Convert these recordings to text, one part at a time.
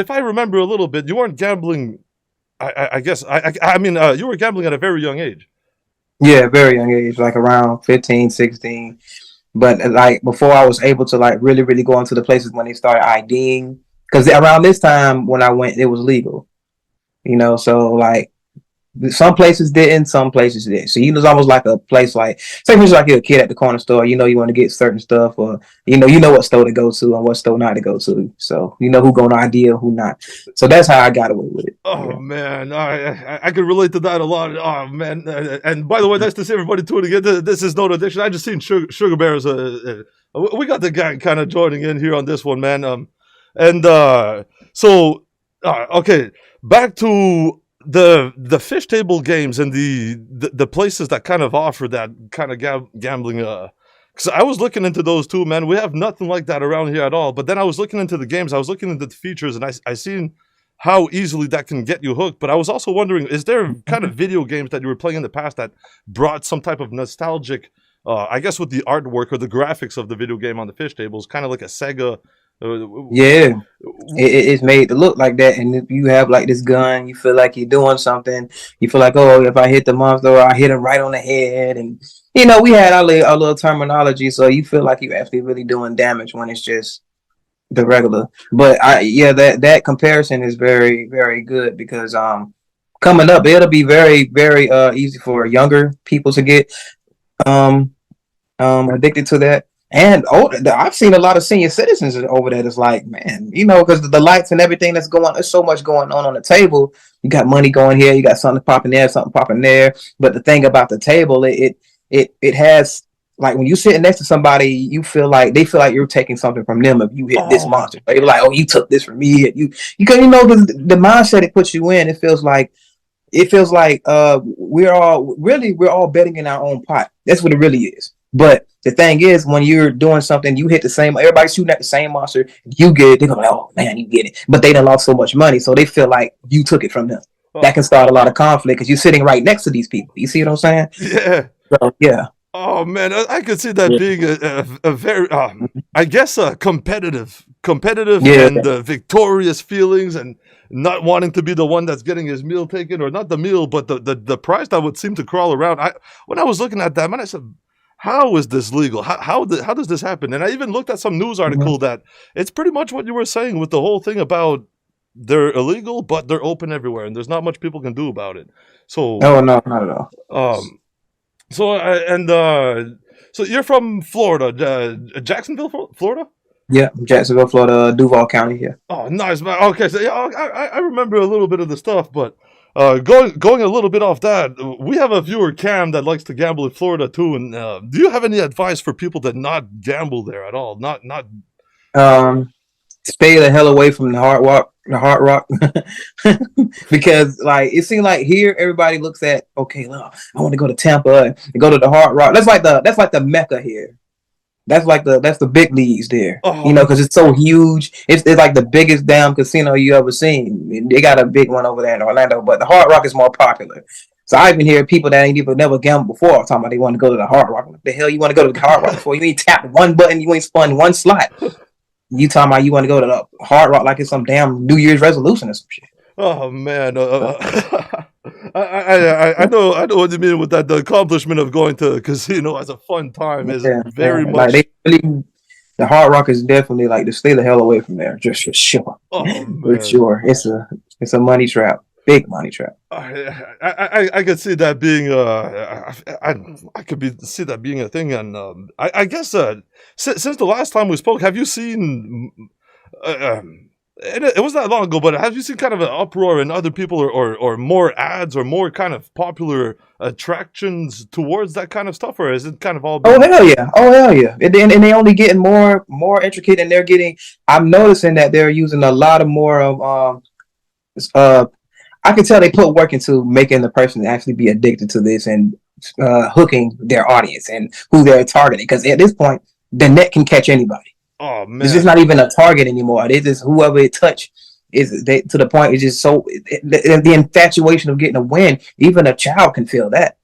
if I remember a little bit, you weren't gambling. I guess I mean you were gambling at a very young age. Yeah, very young age, like around 15, 16. But like before I was able to like really, really go into the places when they started IDing, because around this time when I went, it was legal, so like some places didn't, some places did. So it was almost like a place like, say for instance, like you're a kid at the corner store, you want to get certain stuff, or you know what store to go to and what store not to go to. So you know who gonna ID or who not. So that's how I got away with it. Oh Yeah. man, I can relate to that a lot. Oh man, and by the way, nice to see everybody tuning in. This is no addiction. I just seen Sugar Bears. We got the guy kind of joining in here on this one, man. And so okay, back to the fish table games and the places that kind of offer that kind of gambling. Because I was looking into those too, man. We have nothing like that around here at all. But then I was looking into the games. I was looking into the features, and I seen how easily that can get you hooked. But I was also wondering, is there kind of video games that you were playing in the past that brought some type of nostalgic, I guess, with the artwork or the graphics of the video game on the fish tables, kind of like a Sega? Yeah, it's made to look like that. And if you have like this gun, you feel like you're doing something. You feel like, oh, if I hit the monster, I hit him right on the head. And we had our little terminology, so you feel like you're actually really doing damage when it's just the regular. But yeah, that comparison is very, very good because coming up, it'll be very, very easy for younger people to get um addicted to that. And I've seen a lot of senior citizens over there. That's like, man, because the lights and everything that's going, there's so much going on the table. You got money going here, you got something popping there, something popping there. But the thing about the table, it has, like, when you sit next to somebody, you feel like they feel like you're taking something from them if you hit this Oh, monster. They're like, oh, you took this from me. You can, the mindset it puts you in. It feels like we're all betting in our own pot. That's what it really is. But the thing is, when you're doing something, you hit the same. Everybody's shooting at the same monster. You get it. They're going, oh man, you get it. But they done lost so much money, so they feel like you took it from them. That can oh, start a lot of conflict because you're sitting right next to these people. You see what I'm saying? yeah. So yeah, Oh man, I could see that yeah, being a very, I guess, competitive, yeah. and victorious feelings, and not wanting to be the one that's getting his meal taken, or not the meal, but the prize that would seem to crawl around. When I was looking at that, man, I said, "How is this legal? How does this happen?" And I even looked at some news Mhm. article that it's pretty much what you were saying with the whole thing about they're illegal, but they're open everywhere, and there's not much people can do about it. So, Oh no, not at all. um, so so you're from Florida, Jacksonville, Florida. Yeah, Jacksonville, Florida, Duval County. Yeah. Oh, nice, man. Okay, so yeah, I remember a little bit of the stuff, but going a little bit off that, we have a viewer Cam that likes to gamble in Florida too. And do you have any advice for people that not gamble there at all? Not. Um, Stay the hell away from the hard rock, because like it seems like here everybody looks at, okay, well, I want to go to Tampa and go to the Hard Rock. That's like the Mecca here. That's the big leagues there, Oh, because it's so huge. It's like the biggest damn casino you ever seen. They got a big one over there in Orlando, but the Hard Rock is more popular. So I even hear people that ain't even never gambled before talking about they want to go to the Hard Rock. What the hell you want to go to the Hard Rock for? You ain't tapped one button, you ain't spun one slot. You talking about you want to go to the Hard Rock like it's some damn New Year's resolution or some shit. oh man. So, I know what you mean with that. The accomplishment of going to a casino as a fun time is yeah, very man. Like much. they really, the Hard Rock is definitely like to stay the hell away from there. Just for sure, Oh for man. sure. It's a money trap, big money trap. I could see that being I could see that being a thing, and I guess since the last time we spoke, have you seen? It was that long ago, but have you seen kind of an uproar in other people, or more ads, or more kind of popular attractions towards that kind of stuff, or is it kind of all Oh been? hell yeah! Oh hell yeah! And they only getting more intricate, and they're getting. I'm noticing that they're using a lot of more of uh I can tell they put work into making the person actually be addicted to this and hooking their audience and who they're targeting. Because at this point, the net can catch anybody. Oh It's just man. not even a target anymore. It's just whoever it touch is they, to the point. It's just so the infatuation of getting a win. Even a child can feel that.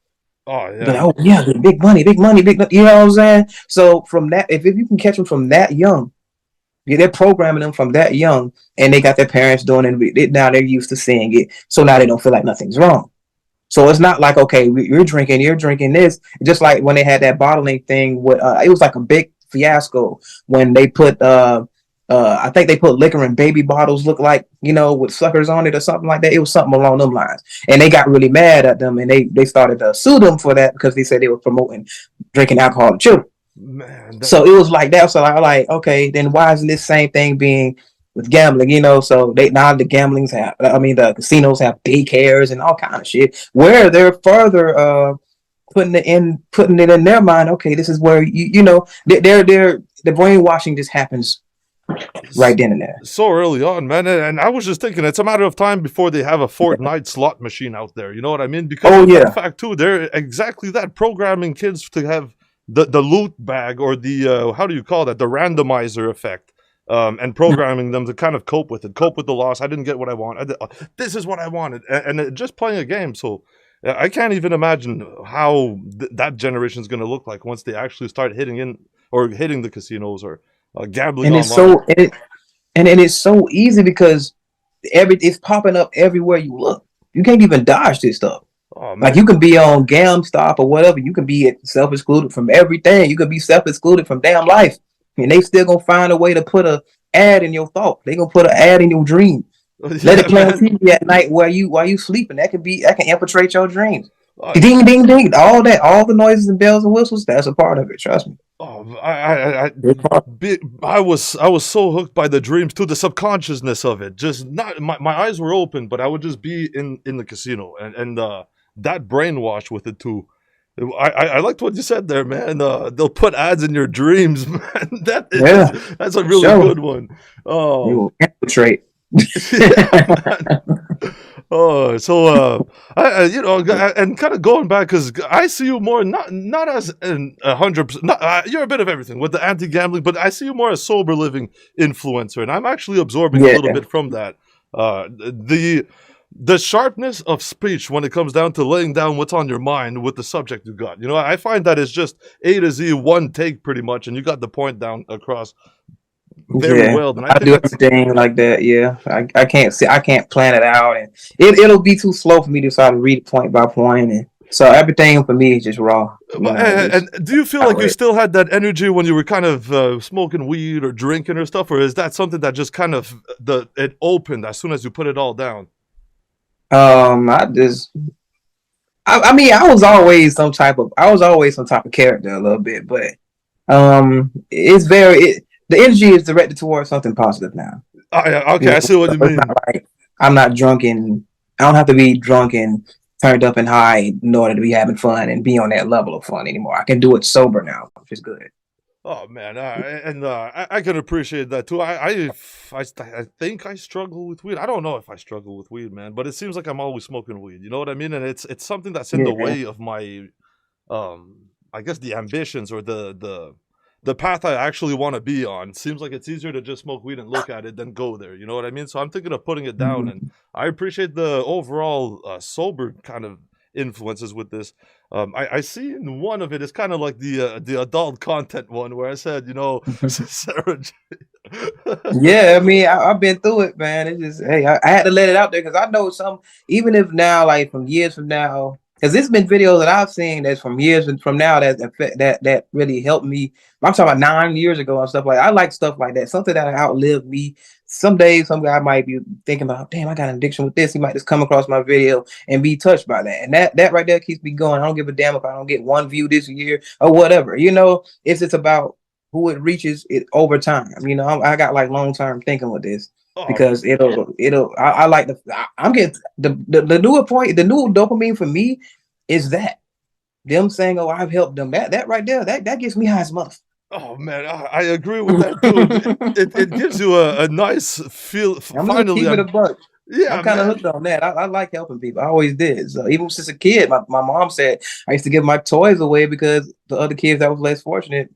Oh But yeah. oh yeah, big money, big money, big. You know what I'm saying? So from that, if you can catch them from that young, They're programming them from that young, and they got their parents doing it. Now they're used to seeing it, so now they don't feel like nothing's wrong. So it's not like, okay, you're drinking this. Just like when they had that bottling thing, it was like a big fiasco when they put, I think they put liquor in baby bottles, look like, with suckers on it or something like that. It was something along them lines, and they got really mad at them, and they started to sue them for that because they said they were promoting drinking alcohol to children. Man, So it was like that. So I like, okay, then why isn't this same thing being with gambling? So now the the casinos have daycares and all kind of shit where they're further putting it in their mind. Okay, this is where they're the brainwashing just happens right then and there. so early on, man. And I was just thinking, it's a matter of time before they have a Fortnite slot machine out there. You know what I mean? Because of that fact too, they're exactly that, programming kids to have the loot bag, or the how do you call that? The randomizer effect. And programming them to kind of cope with the loss. I didn't get what I want. This is what I wanted, and just playing a game. So I can't even imagine how that generation is going to look like once they actually start hitting the casinos, or gambling And online. it's so easy because it's popping up everywhere you look. You can't even dodge this stuff. Oh man, Like you can be on GameStop or whatever. You can be self-excluded from everything. You can be self-excluded from damn life. And they still gonna find a way to put a ad in your thought. They gonna put an ad in your dream. Let it play on TV at night while you sleeping. That can infiltrate your dreams. Ding ding ding. All the noises and bells and whistles. That's a part of it. Trust me. Oh, I was so hooked by the dreams too, the subconsciousness of it. Just not my eyes were open, but I would just be in the casino, and that brainwash with it too. I liked what you said there, man. They'll put ads in your dreams, man. That's a really good one. Oh, you will infiltrate. yeah, oh, so and kind of going back, because I see you more not as 100%. You're a bit of everything with the anti-gambling, but I see you more as sober living influencer, and I'm actually absorbing a little bit from that. The sharpness of speech when it comes down to laying down what's on your mind with the subject you got. I find that it's just A to Z, one take pretty much, and you got the point down across very well. And I do everything like that. Yeah, I can't plan it out, and it'll be too slow for me to try to read point by point, and so everything for me is just raw. And do you feel like you still had that energy when you were kind of smoking weed or drinking or stuff, or is that something that just kind of it opened as soon as you put it all down? I mean, I was always some type of character a little bit, but the energy is directed towards something positive now. Yeah, okay, I see what you mean. I'm not drunk, and I don't have to be drunk and turned up and high in order to be having fun and be on that level of fun anymore. I can do it sober now, which is good. Oh man, I can appreciate that too. I think I struggle with weed. I don't know if I struggle with weed, man, but it seems like I'm always smoking weed. You know what I mean? And it's something that's in the way of my, I guess the ambitions, or the path I actually want to be on. It seems like it's easier to just smoke weed and look at it than go there. You know what I mean? So I'm thinking of putting it down, and I appreciate the overall sober kind of influences with this. I see in one of it, it's kind of like the adult content one where I said, Sarah J. Yeah, I mean, I've been through it, man. It's just, hey, I had to let it out there because I know even if now, like from years from now, because there's been videos that I've seen that's from years from now that really helped me. I'm talking about 9 years ago and stuff like that. I like stuff like that, something that outlived me. Some days, some guy might be thinking about, damn, I got an addiction with this. He might just come across my video and be touched by that, and that right there keeps me going. I don't give a damn if I don't get one view this year or whatever. It's about who it reaches it over time. I got like long term thinking with this. Because I'm getting the new dopamine for me is that them saying, oh, I've helped them, that right there, that gets me high as much. Oh man, I agree with that too. It gives you a nice feel. I'm finally, keep it a buck. Yeah, I'm kind of hooked on that. I like helping people. I always did. So even since a kid, my mom said I used to give my toys away because the other kids that was less fortunate,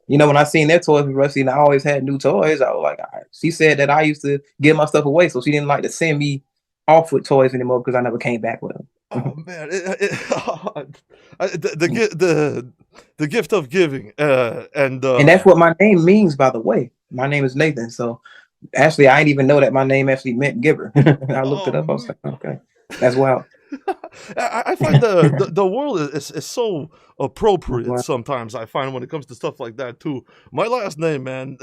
when I seen their toys with Rusty and I always had new toys, I was like, all right. She said that I used to give my stuff away, so she didn't like to send me off with toys anymore because I never came back with them. Oh man, the gift of giving, and that's what my name means, by the way. my name is Nathan. So actually, I didn't even know that my name actually meant giver. I looked it Oh up. I was man. like, okay, that's wild. I find the world is so That's appropriate wild. sometimes. I find when it comes to stuff like that too. My last name, man,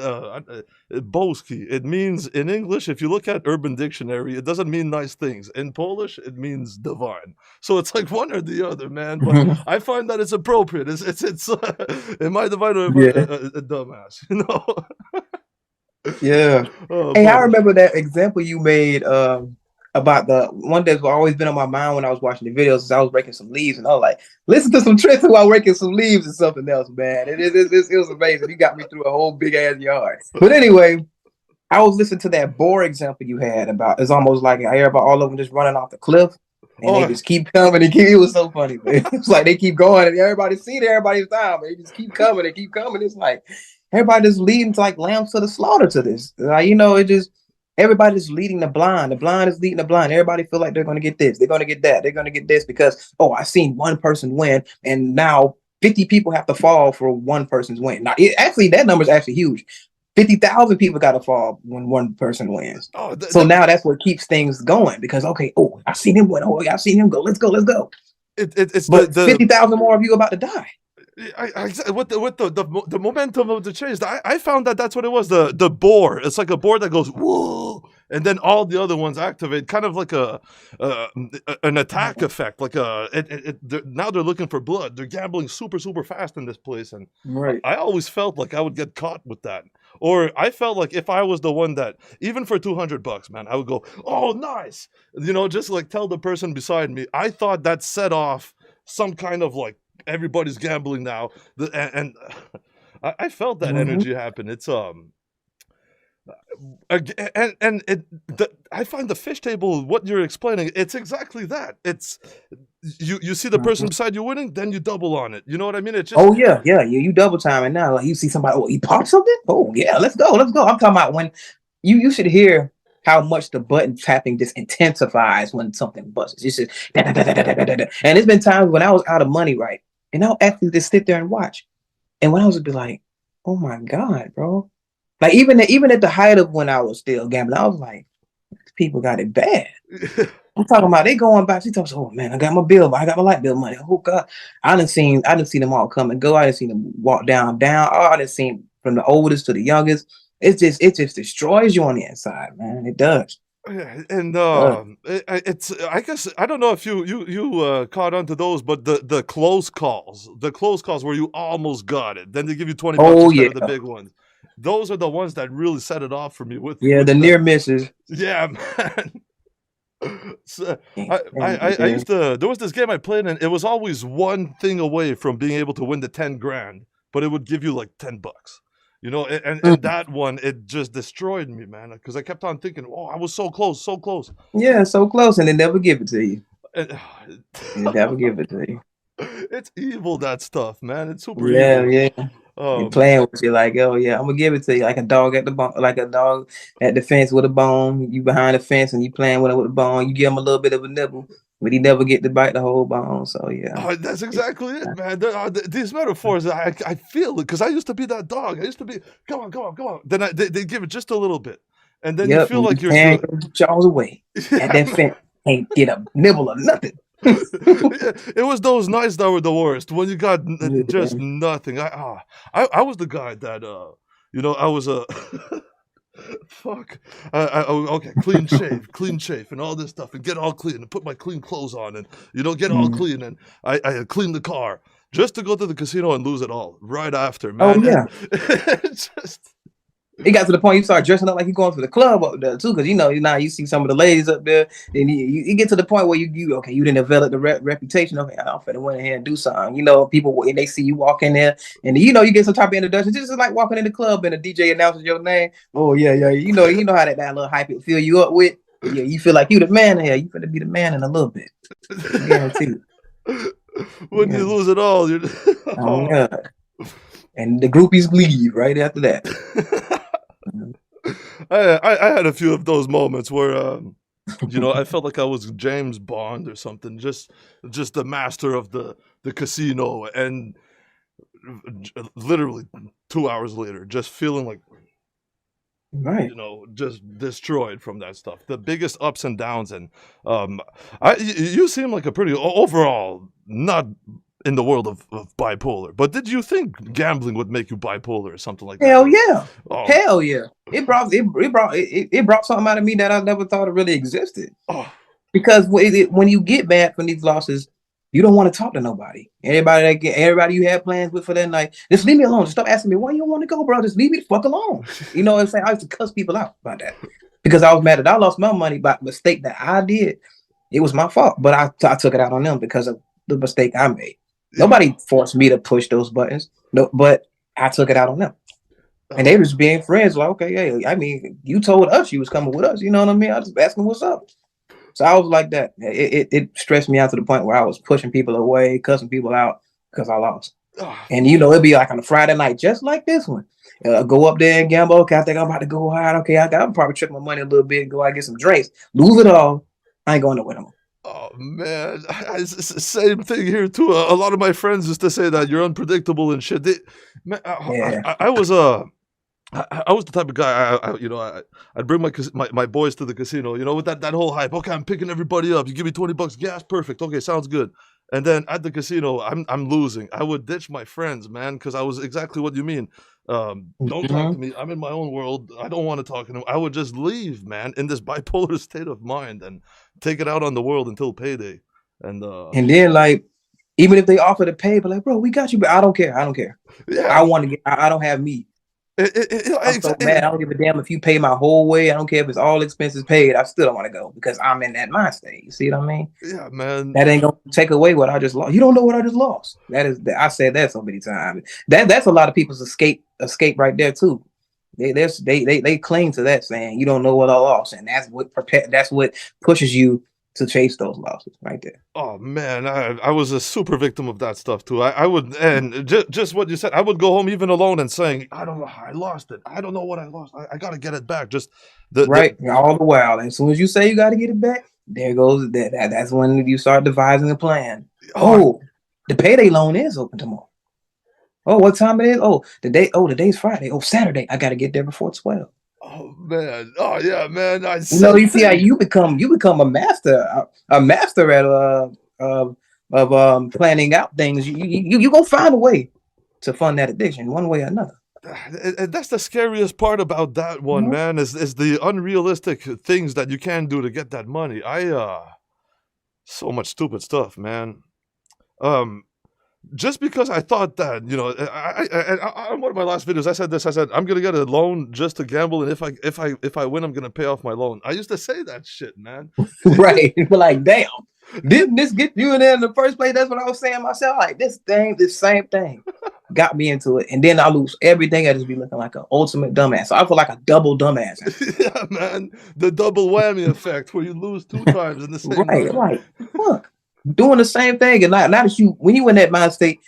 Boski. It means in English, if you look at Urban Dictionary, it doesn't mean nice things. In Polish, it means divine. So it's like one or the other, man. But I find that it's appropriate. It's am I divine or am I Yeah, a dumbass? You know? yeah. Oh, Hey, I but remember that example you made about the one that's always been on my mind when I was watching the videos. Is I was raking some leaves, and I was like, listen to some tricks while raking some leaves or something else, man. It was amazing. You got me through a whole big ass yard. But anyway, I was listening to that boar example you had about. It's almost like I hear about all of them just running off the cliff, and they oh, just keep coming. And it was so funny, man. It's like they keep going, and everybody's seeing everybody's time. They just keep coming and keep coming. It's like everybody just leading to like lambs to the slaughter to this. Like, it just everybody's leading the blind. The blind is leading the blind. Everybody feel like they're gonna get this, they're gonna get that, they're gonna get this because I seen one person win, and now 50 people have to fall for one person's win. Now, actually, that number is actually huge. 50,000 people got to fall when one person wins. oh, So now that's what keeps things going because, okay, I seen him win. Oh, I seen him go. Let's go. Let's go. it's But the 50,000 more of you about to die. with the momentum of the change, I found that that's what it was. The boar. It's like a boar that goes whoa, and then all the other ones activate, kind of like uh, an attack effect. Like now they're looking for blood. They're gambling super fast in this place, and Right. I always felt like I would get caught with that. Or I felt like if I was the one that, even for $200, man, I would go, oh, nice. Just like tell the person beside me. I thought that set off some kind of like, everybody's gambling now. And I felt that Mm-hmm. energy happen. It's and I find the fish table, what you're explaining, it's exactly that. It's you see the person Mm-hmm. beside you winning, then you double on it. You know what I mean? It's just Oh yeah, yeah, yeah. You double timing now. Like you see somebody, he popped something. Oh yeah, let's go, let's go. I'm talking about when you should hear how much the button tapping just intensifies when something busts. It's just da, da, da, da, da, da, da, da. And it's been times when I was out of money, right? And I'll actually just sit there and watch. And when I was be like, oh my God, bro. Like even at the height of when I was still gambling, I was like, people got it bad. I'm talking about they going back. She talks, oh man, I got my bill, I got my light bill money. Oh God. I didn't see them all come and go. I didn't see them walk down. Oh, I didn't see from the oldest to the youngest. It just destroys you on the inside, man. It does. yeah, and It does. it's I guess I don't know if you caught on to those, but the close calls where you almost got it, then they give you $20 Oh instead yeah. of the big ones. Those are the ones that really set it off for me Yeah, with the the near misses. yeah, man. So, Yeah, I used to there was this game I played and it was always one thing away from being able to win the 10 grand, but it would give you like $10. And mm, that one, it just destroyed me, man, because I kept on thinking, oh, I was so close, so close. yeah, so close, and they never give it to you. And, They never give it to you. it's evil, that stuff, man. It's super Yeah, evil. yeah. You're Um, playing with you like, oh yeah, I'm gonna give it to you like a dog at the bone, like a dog at the fence with a bone. You behind the fence and you playing with it with a bone. You give him a little bit of a nibble, but he never get to bite the whole bone. So yeah, that's exactly it, man. These metaphors, I feel it because I used to be that dog. I used to be, come on, come on, come on. Then they give it just a little bit, and then you yep. feel And you like you're tearing good. your jaws away at Yeah, that fence, ain't get a nibble or nothing. it was those nights that were the worst when you got just Yeah. nothing. I was the guy that I was a fuck. Okay, clean shave, and all this stuff, and get all clean, and put my clean clothes on, and get all Mm. clean, and I clean the car just to go to the casino and lose it all right after, Oh man. yeah. And it's just It got to the point you start dressing up like you going to the club up there too, because now you see some of the ladies up there, and you get to the point where you didn't develop the reputation. Okay, I'm finna went ahead and do something. People when they see you walk in there, and you get some type of introduction, just like walking in the club and the DJ announces your name. Oh yeah, yeah, you know how that little hype it fill you up with. Yeah, you feel like you the man in here. You finna be the man in a little bit. Guaranteed. when Yeah. you lose it all, you're Oh oh. yeah. And the groupies leave right after that. Mhm. I had a few of those moments where I felt like I was James Bond or something, just the master of the casino, and literally 2 hours later, just feeling like Right. just destroyed from that stuff. The biggest ups and downs, and you seem like a pretty overall not in the world of bipolar. But did you think gambling would make you bipolar or something like that? Hell yeah. Oh, Hell yeah. It brought something out of me that I never thought it really existed. oh, Because when you get mad from these losses, you don't want to talk to nobody. Everybody you had plans with for that night, just leave me alone. Just stop asking me why you don't want to go, bro. Just leave me the fuck alone. You know what I'm saying? I used to cuss people out about that because I was mad that I lost my money by mistake that I did. It was my fault, but I took it out on them because of the mistake I made. yeah. Nobody forced me to push those buttons, no, but I took it out on them. And they was being friends, like, okay, yeah. I mean, you told us you was coming with us. You know what I mean? I was just asking what's up. So I was like that. It stressed me out to the point where I was pushing people away, cussing people out because I lost. And it'd be like on a Friday night, just like this one. Go up there and gamble. Okay, I think I'm about to go hard. Okay, I'm probably trick my money a little bit. Go out get some drinks. Lose it all. I ain't going nowhere no more. Oh man, it's the same thing here too. A lot of my friends used to say that you're unpredictable and shit. Man, Yeah. I was I was the type of guy. I'd bring my boys to the casino. With that whole hype. Okay, I'm picking everybody up. You give me $20 gas, perfect. Okay, sounds good. And then at the casino, I'm losing. I would ditch my friends, man, because I was exactly what you mean. Don't talk to me. I'm in my own world. I don't want to talk to them. I would just leave, man, in this bipolar state of mind and take it out on the world until payday. And And then like, even if they offer to pay, but like, bro, we got you, but I don't care. I don't care. yeah, I want to get. I don't have me. I'm so mad. I don't give a damn if you pay my whole way. I don't care if it's all expenses paid. I still don't want to go because I'm in that mind state. You see what I mean? yeah, man. That ain't gonna take away what I just lost. You don't know what I just lost. I said that so many times. That's a lot of people's escape right there too. They cling to that saying you don't know what I lost, and that's what pushes you to chase those losses right there. Oh man, I was a super victim of that stuff too. I would, and just what you said, I would go home even alone and saying, I don't know how I lost it. I don't know what I lost. I got to get it back. Just Right, all the while. As soon as you say you got to get it back, there goes that's when you start devising a plan. Oh, the payday loan is open tomorrow. Oh, what time it is? Oh, the day's Friday. Oh, Saturday. I got to get there before 12. Oh man. Oh yeah, man. You see how you become a master at planning out things. You gonna find a way to fund that addiction one way or another. And that's the scariest part about that one, man. Is the unrealistic things that you can do to get that money. So much stupid stuff, man. Just because I thought that, on one of my last videos, I said this. I said I'm gonna get a loan just to gamble, and if I win, I'm gonna pay off my loan. I used to say that shit, man. Right? But like, damn, didn't this get you in there in the first place? That's what I was saying myself. Like this same thing, got me into it, and then I lose everything. I just be looking like an ultimate dumbass. So I feel like a double dumbass. Yeah, man, the double whammy effect where you lose 2 times in the same right, right. Fuck. Doing the same thing, and now that when you in that mind state,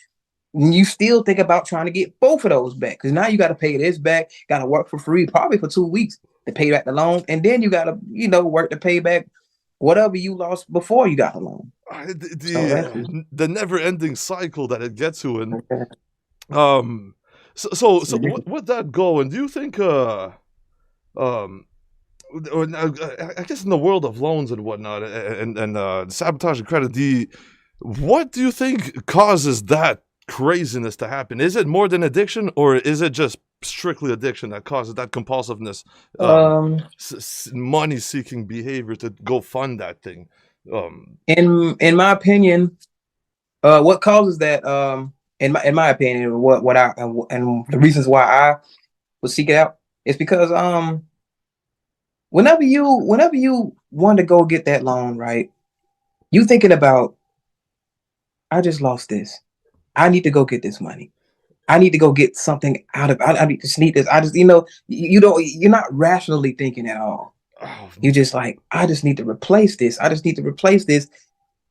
you still think about trying to get both of those back because now you got to pay this back, got to work for free, probably for 2 weeks to pay back the loan, and then you got to work to pay back whatever you lost before you got the loan. The never-ending cycle that it gets you in. So with that going, do you think I guess in the world of loans and whatnot, and sabotage and credit, what do you think causes that craziness to happen? Is it more than addiction, or is it just strictly addiction that causes that compulsiveness, money-seeking behavior to go fund that thing? In my opinion, what causes that? In my opinion, what I and the reasons why I would seek it out is because whenever you want to go get that loan, right? You thinking about, I just lost this. I need to go get this money. I need to go get something out of. I just need this. I just you're not rationally thinking at all. You're just like, I just need to replace this. I just need to replace this.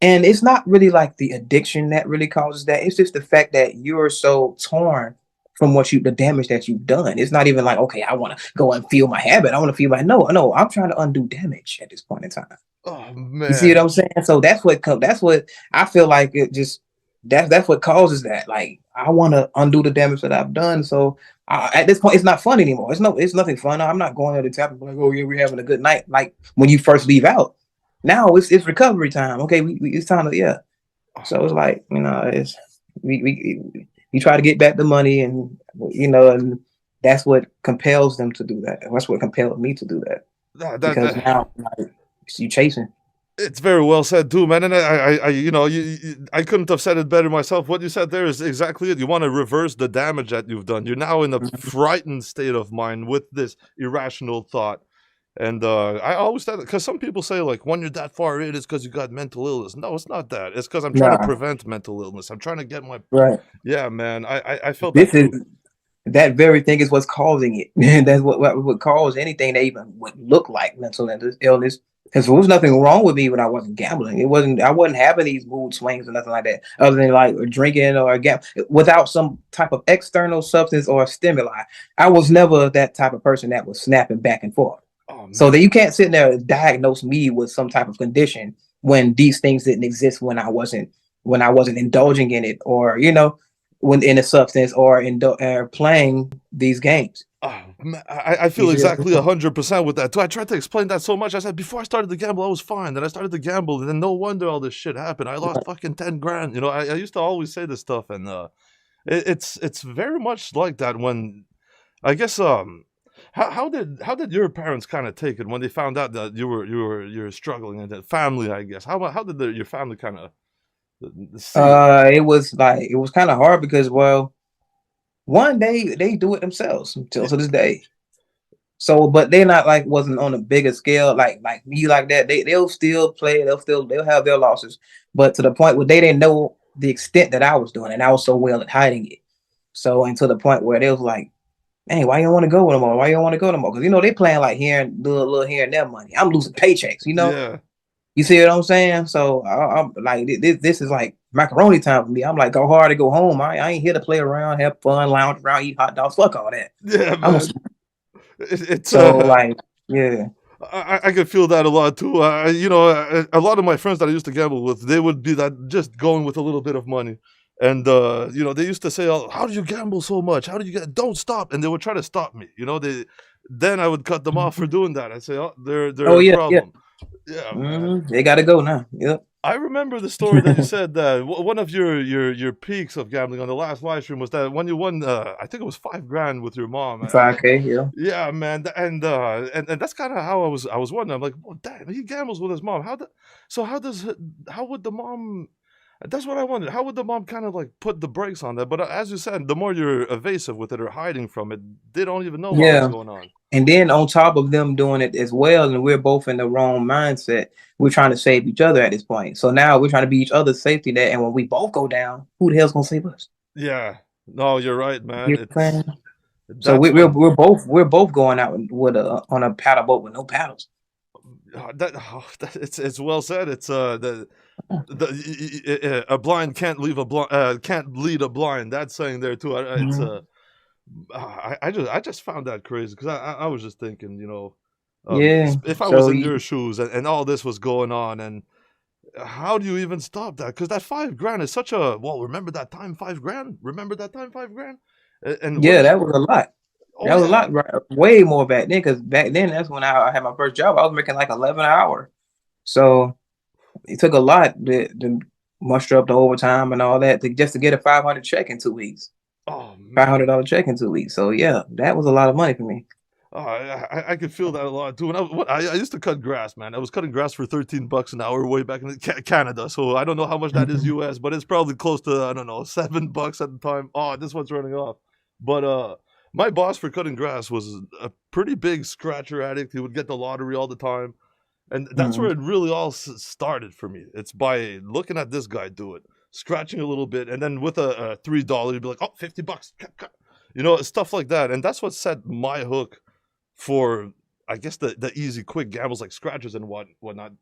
And it's not really like the addiction that really causes that. It's just the fact that you're so torn from the damage that you've done. It's not even like, okay, I want to go and feel my habit. I want to feel no, I'm trying to undo damage at this point in time. Oh man. You see what I'm saying? So that's what I feel like it just, that's what causes that. Like, I want to undo the damage that I've done. So at this point, it's not fun anymore. It's nothing fun. I'm not going there to tap like, oh yeah, we're having a good night. Like when you first leave out. Now it's recovery time. Okay, it's time to yeah. So it's like, it's we try to get back the money, and and that's what compels them to do that. That's what compelled me to do that, because that now like, you chasing. it's very well said too, man. And I couldn't have said it better myself. What you said there is exactly it. You want to reverse the damage that you've done. You're now in a frightened state of mind with this irrational thought. And I always said, because some people say, like, when you're that far in, it's because you got mental illness. No, it's not that. It's because I'm trying to Nah, prevent mental illness. I'm trying to get my, right. yeah, man. I felt that This is too. that very thing is what's causing it. That's what would cause anything that even would look like mental illness. Because there was nothing wrong with me when I wasn't gambling. I wasn't having these mood swings or nothing like that, other than like drinking or without some type of external substance or stimuli. I was never that type of person that was snapping back and forth. Oh, So man. that you can't sit there and diagnose me with some type of condition when these things didn't exist when I wasn't indulging in it, or when in a substance, or in playing these games. Oh, man, I You feel see what I'm exactly saying? 100% with that too. I tried to explain that so much. I said before I started to gamble, I was fine. Then I started to gamble, and then no wonder all this shit happened. I lost fucking 10 grand. I used to always say this stuff, and it's very much like that. When I guess how did your parents kind of take it when they found out that you're struggling in that family? I guess how did your family kind of see it? It was kind of hard because, well, one day they do it themselves until to this day. So, but they're not like wasn't on a bigger scale like me like that. They'll still play. They'll have their losses, but to the point where they didn't know the extent that I was doing, and I was so well at hiding it. So, and to the point where they was like, "Hey, why you don't want to go no more? Why you don't want to go no more?" Because they playing like here and do a little here and there money. I'm losing paychecks. Yeah. You see what I'm saying? So I'm like, this is like macaroni time for me. I'm like, go hard to go home. I ain't here to play around, have fun, lounge around, eat hot dogs. Fuck all that. Yeah, I'm a, man. It's so like, yeah. I could feel that a lot too. A lot of my friends that I used to gamble with, they would be that just going with a little bit of money, and they used to say, "Oh, how do you gamble so much? How do you get? Don't stop!" And they would try to stop me. Then I would cut them off for doing that. I'd say, "Oh, they're Oh a yeah, yeah. problem." Yeah, man. They gotta go now. Yep. I remember the story that you said that one of your peaks of gambling on the last live stream was that when you won, I think it was 5 grand with your mom. 5K, yeah. Yeah, man, and that's kind of how I was wondering. I'm like, well, damn, he gambles with his mom. How would the mom? That's what I wondered. How would the mom kind of like put the brakes on that? But as you said, the more you're evasive with it or hiding from it, they don't even know what was Yeah. going on. And then on top of them doing it as well, and we're both in the wrong mindset, we're trying to save each other at this point. So now we're trying to be each other's safety net. And when we both go down, who the hell's gonna save us? Yeah, no, you're right, man. You know what I'm saying? So That's when we're both going out with on a paddle boat with no paddles. it's well said. It's a blind can't lead a blind. That's saying there too. It's Mhm. I just found that crazy because I was just thinking, Yeah. if I was So in your shoes and all this was going on, and how do you even stop that? Because that 5 grand is such a well. Remember that time 5 grand? Remember that time 5 grand? And what yeah, is? that was a lot. Oh That was a yeah. lot, right? Way more back then. Because back then, that's when I had my first job. I was making like 11 an hour. So it took a lot to muster up the overtime and all that just to get a 500 check in 2 weeks. Oh Five man. hundred dollar check in 2 weeks. So yeah, that was a lot of money for me. Oh, I could feel that a lot too. And I used to cut grass, man. I was cutting grass for $13 an hour way back in Canada. So I don't know how much that is Mhm. US, but it's probably close to I don't know $7 at the time. Oh, this one's running off. But my boss for cutting grass was a pretty big scratcher addict. He would get the lottery all the time, and that's where Mhm. it really all started for me. It's by looking at this guy do it, scratching a little bit, and then with a $3, you'd be like, oh, $50, stuff like that. And that's what set my hook for I guess the easy quick gambles like scratchers and whatnot.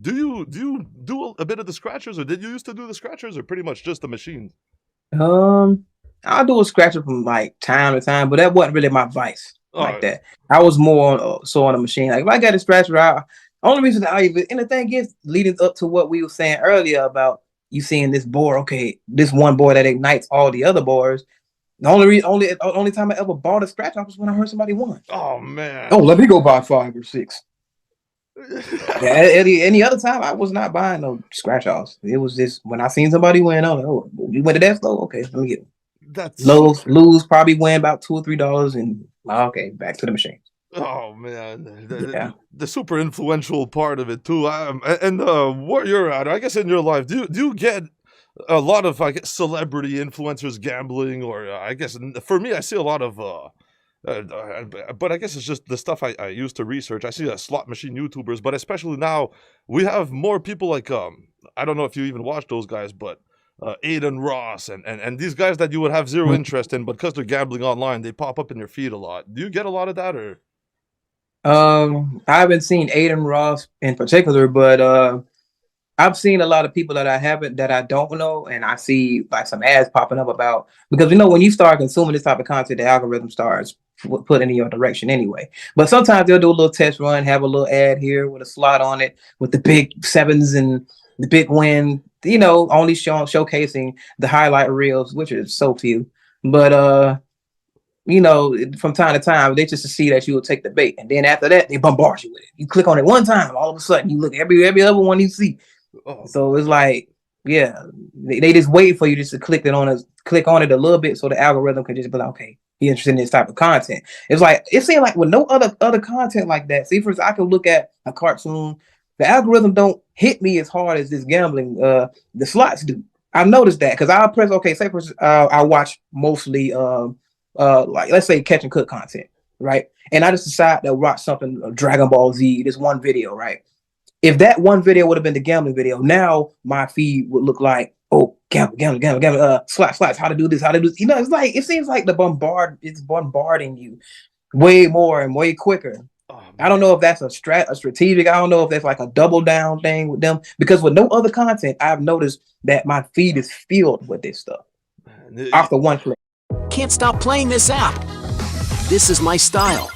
Do you do a bit of the scratchers, or did you used to do the scratchers, or pretty much just the machines? Um, I'll do a scratcher from like time to time, but that wasn't really my vice like Oh that. I was more so on a machine. Like if I got a scratcher, only reason I even and the thing is leading up to what we were saying earlier about you seeing this board, okay, this one board that ignites all the other boards. The only time I ever bought a scratch off was when I heard somebody won. Oh Oh, man. let me go buy 5 or 6. Yeah, any other time I was not buying no scratch offs. It was just when I seen somebody win, I was like, oh, you went to that store? Okay, let me get it. That's Lose probably win about $2 or $3 and okay, back to the machine. Oh man, Yeah. the super influential part of it too. And where you're at, I guess in your life, do you get a lot of, I guess, celebrity influencers gambling, or I guess for me, I see a lot of. But I guess it's just the stuff I used to research. I see slot machine YouTubers, but especially now we have more people like I don't know if you even watch those guys, but Aiden Ross and these guys that you would have zero interest in, but because they're gambling online, they pop up in your feed a lot. Do you get a lot of that, or? I haven't seen Aiden Ross in particular, but I've seen a lot of people that I don't know, and I see like some ads popping up about because when you start consuming this type of content, the algorithm starts putting in your direction anyway. But sometimes they'll do a little test run, have a little ad here with a slot on it with the big sevens and the big win, only showcasing the highlight reels, which is so few. But from time to time, they just to see that you will take the bait, and then after that, they bombard you with it. You click on it one time, all of a sudden, you look every other one you see. Oh, So it's like, yeah, they just wait for you just to click on it a little bit, so the algorithm can just be like, okay, you're interested in this type of content. It's like it seems like with no other content like that. See, for instance, I can look at a cartoon, the algorithm don't hit me as hard as this gambling, the slots do. I've noticed that because I'll press okay. Say for I watch mostly like let's say catch and cook content, right? And I just decide to watch something Dragon Ball Z, this one video, right? If that one video would have been the gambling video, now my feed would look like, oh, gamble, slots, how to do this, how to do this. It's like it seems like it's bombarding you way more and way quicker. oh I don't man. know if that's a strategic. I don't know if that's like a double down thing with them because with no other content, I've noticed that my feed is filled with this stuff Man, after one click. Can't stop playing this app. This is my style.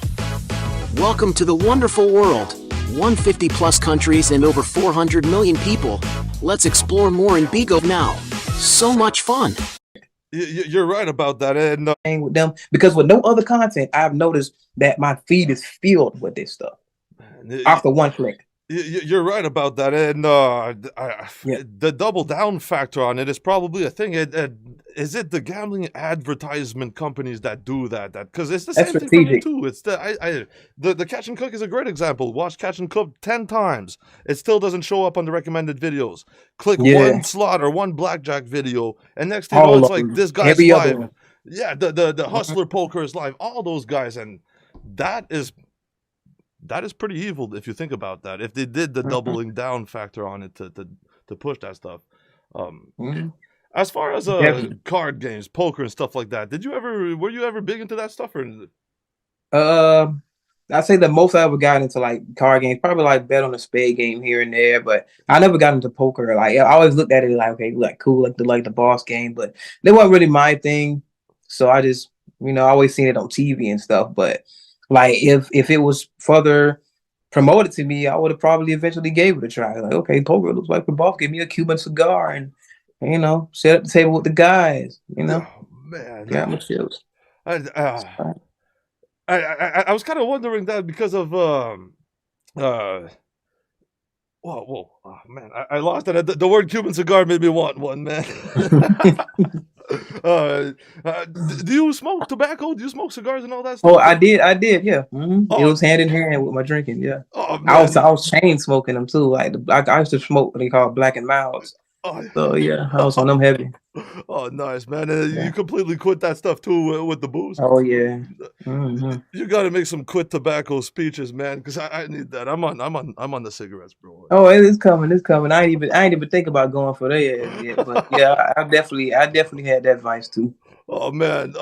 Welcome to the wonderful world. 150 plus countries and over 400 million people. Let's explore more in Bigo now. So much fun. You're right about that, and With them because with no other content, I've noticed that my feed is filled with this stuff after one click. You're right about that, and Yeah. the double down factor on it is probably a thing. Is it the gambling advertisement companies that do that? Because it's the That's same thing for me strategic. too. It's the Catch and Cook is a great example. Watch Catch and Cook 10 times, it still doesn't show up on the recommended videos. Click Yeah. one slot or one blackjack video, and next thing you know, All it's of like them. this guy's Every other live. one. Yeah, the Hustler Poker is live. All those guys, and that is pretty evil if you think about that. If they did the doubling down factor on it to push that stuff. Mhm. As far as Definitely. card games, poker and stuff like that, were you ever big into that stuff, or? Uh, I say the most I ever got into like card games, probably like bet on a spade game here and there, but I never got into poker. Like I always looked at it like, okay, like cool, like the boss game, but they wasn't really my thing. So I just, I always seen it on TV and stuff. But like if it was further promoted to me, I would have probably eventually gave it a try. Like, okay, poker looks like the boss. Give me a Cuban cigar and sit at the table with the guys. Oh man, Got my chills. I, uh, I was kind of wondering that because of uh whoa, oh man, I lost it. The word Cuban cigar made me want one, man. Do you smoke tobacco? Do you smoke cigars and all that Oh, stuff? I did, yeah. It Oh, was hand in hand with my drinking, yeah. oh I was man. I was chain smoking them too. Like I used to smoke what they call Black and Milds. Oh, So yeah, I was on them heavy. oh, nice, man. You Yeah. completely quit that stuff too with the booze. Oh yeah. hmm You got to make some quit tobacco speeches, man, because I need that. I'm on the cigarettes, bro. Oh, it's coming. It's coming. I ain't even think about going for that yet. But yeah, I definitely had that vice too. Oh man.